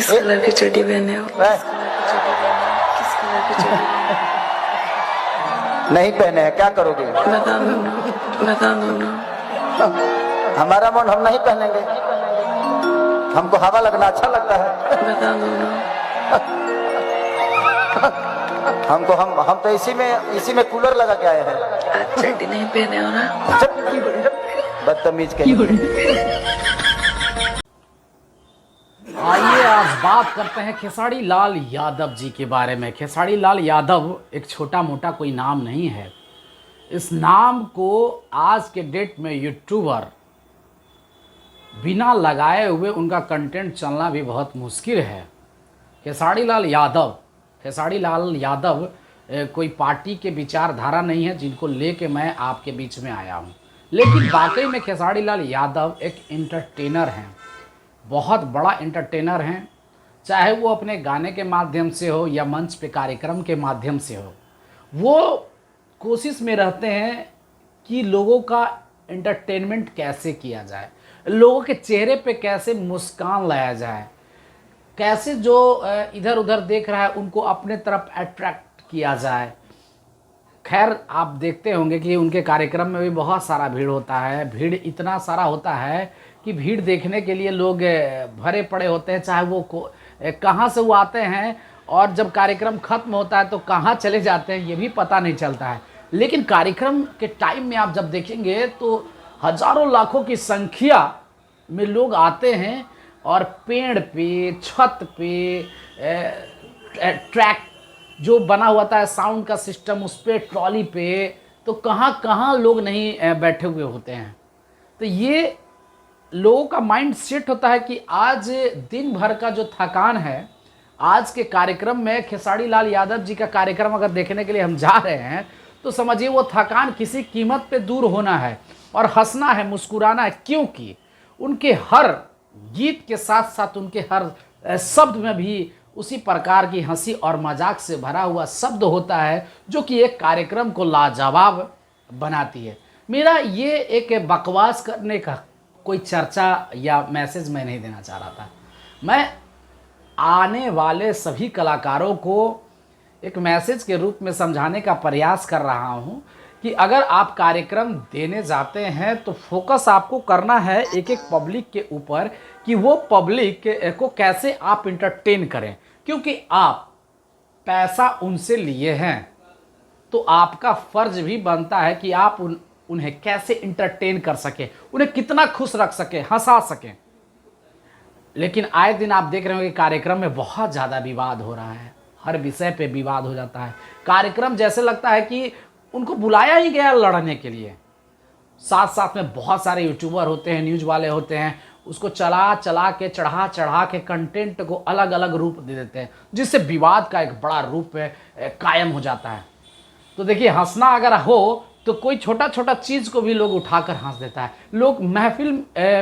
किस कलर की चड्डी पहने हो? किस कलर की चड्डी? नहीं पहने हैं, क्या करोगे? बता दो ना, बता दो ना। हमारा मन हम नहीं पहनेंगे, हमको हवा लगना अच्छा लगता है। बता दो ना। हमको हम तो इसी में कूलर लगा के आए हैं। आज चड्डी नहीं पहने हो ना? बदतमीज कहीं। आइए आज बात करते हैं खेसारी लाल यादव जी के बारे में। खेसारी लाल यादव एक छोटा मोटा कोई नाम नहीं है। इस नाम को आज के डेट में यूट्यूबर बिना लगाए हुए उनका कंटेंट चलना भी बहुत मुश्किल है। खेसारी लाल यादव कोई पार्टी के विचारधारा नहीं है जिनको लेके मैं आपके बीच में आया हूँ, लेकिन वाकई में खेसारी लाल यादव एक एंटरटेनर हैं, बहुत बड़ा एंटरटेनर हैं। चाहे वो अपने गाने के माध्यम से हो या मंच पे कार्यक्रम के माध्यम से हो, वो कोशिश में रहते हैं कि लोगों का एंटरटेनमेंट कैसे किया जाए, लोगों के चेहरे पे कैसे मुस्कान लाया जाए, कैसे जो इधर उधर देख रहा है उनको अपने तरफ अट्रैक्ट किया जाए। खैर आप देखते होंगे कि उनके कार्यक्रम में भी बहुत सारा भीड़ होता है। भीड़ इतना सारा होता है कि भीड़ देखने के लिए लोग भरे पड़े होते हैं, चाहे वो कहाँ से वो आते हैं और जब कार्यक्रम ख़त्म होता है तो कहाँ चले जाते हैं ये भी पता नहीं चलता है। लेकिन कार्यक्रम के टाइम में आप जब देखेंगे तो हज़ारों लाखों की संख्या में लोग आते हैं और पेड़ पे, छत पे, ट्रैक जो बना हुआ था साउंड का सिस्टम उस पर, ट्रॉली पे, तो कहाँ कहाँ लोग नहीं बैठे हुए होते हैं। तो ये लोगों का माइंड सेट होता है कि आज दिन भर का जो थकान है, आज के कार्यक्रम में खेसारी लाल यादव जी का कार्यक्रम अगर देखने के लिए हम जा रहे हैं तो समझिए वो थकान किसी कीमत पे दूर होना है और हंसना है, मुस्कुराना है, क्योंकि उनके हर गीत के साथ साथ उनके हर शब्द में भी उसी प्रकार की हंसी और मजाक से भरा हुआ शब्द होता है जो कि एक कार्यक्रम को लाजवाब बनाती है। मेरा ये एक बकवास करने का कोई चर्चा या मैसेज मैं नहीं देना चाह रहा था। मैं आने वाले सभी कलाकारों को एक मैसेज के रूप में समझाने का प्रयास कर रहा हूँ कि अगर आप कार्यक्रम देने जाते हैं तो फोकस आपको करना है एक एक पब्लिक के ऊपर कि वो पब्लिक को कैसे आप इंटरटेन करें, क्योंकि आप पैसा उनसे लिए हैं तो आपका फ़र्ज भी बनता है कि आप उन्हें कैसे इंटरटेन कर सकें, उन्हें कितना खुश रख सकें, हंसा सकें। लेकिन आए दिन आप देख रहे हो कि कार्यक्रम में बहुत ज़्यादा विवाद हो रहा है, हर विषय पे विवाद हो जाता है। कार्यक्रम जैसे लगता है कि उनको बुलाया ही गया लड़ने के लिए। साथ साथ में बहुत सारे यूट्यूबर होते हैं, न्यूज़ वाले होते हैं, उसको चढ़ा चढ़ा के कंटेंट को अलग अलग रूप दे देते हैं, जिससे विवाद का एक बड़ा रूप कायम हो जाता है। तो देखिए, हंसना अगर हो तो कोई छोटा छोटा चीज़ को भी लोग उठाकर हंस देता है। लोग महफिल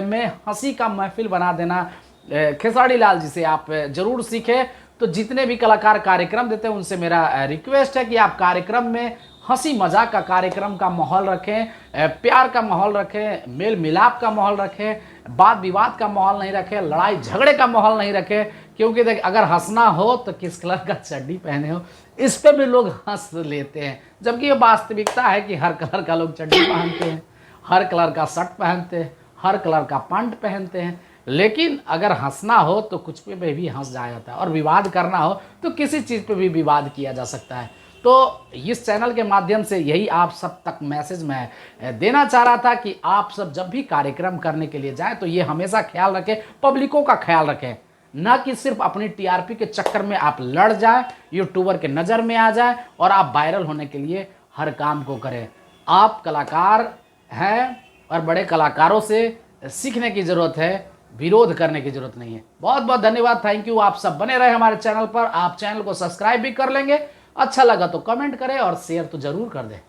में हंसी का महफिल बना देना खेसारी लाल जी से आप ज़रूर सीखें। तो जितने भी कलाकार कार्यक्रम देते हैं उनसे मेरा रिक्वेस्ट है कि आप कार्यक्रम में हंसी मजाक का कार्यक्रम का माहौल रखें, प्यार का माहौल रखें, मेल मिलाप का माहौल रखें, वाद विवाद का माहौल नहीं रखें, लड़ाई झगड़े का माहौल नहीं रखें। क्योंकि देख, अगर हंसना हो तो किस कलर का चड्डी पहने हो इस पे भी लोग हंस लेते हैं, जबकि ये वास्तविकता है कि हर कलर का लोग चड्डी पहनते हैं, हर कलर का शर्ट पहनते हैं, हर कलर का पैंट पहनते हैं। लेकिन अगर हंसना हो तो कुछ पे भी हंस जाया जाता है, और विवाद करना हो तो किसी चीज़ पे भी विवाद किया जा सकता है। तो इस चैनल के माध्यम से यही आप सब तक मैसेज मैं देना चाह रहा था कि आप सब जब भी कार्यक्रम करने के लिए जाएं तो ये हमेशा ख्याल रखें, पब्लिकों का ख्याल रखें, ना कि सिर्फ अपनी टीआरपी के चक्कर में आप लड़ जाएं, यूट्यूबर के नज़र में आ जाएं और आप वायरल होने के लिए हर काम को करें। आप कलाकार हैं और बड़े कलाकारों से सीखने की ज़रूरत है, विरोध करने की ज़रूरत नहीं है। बहुत बहुत धन्यवाद, थैंक यू। आप सब बने रहे हमारे चैनल पर। आप चैनल को सब्सक्राइब भी कर लेंगे, अच्छा लगा तो कमेंट करें और शेयर तो ज़रूर कर दें।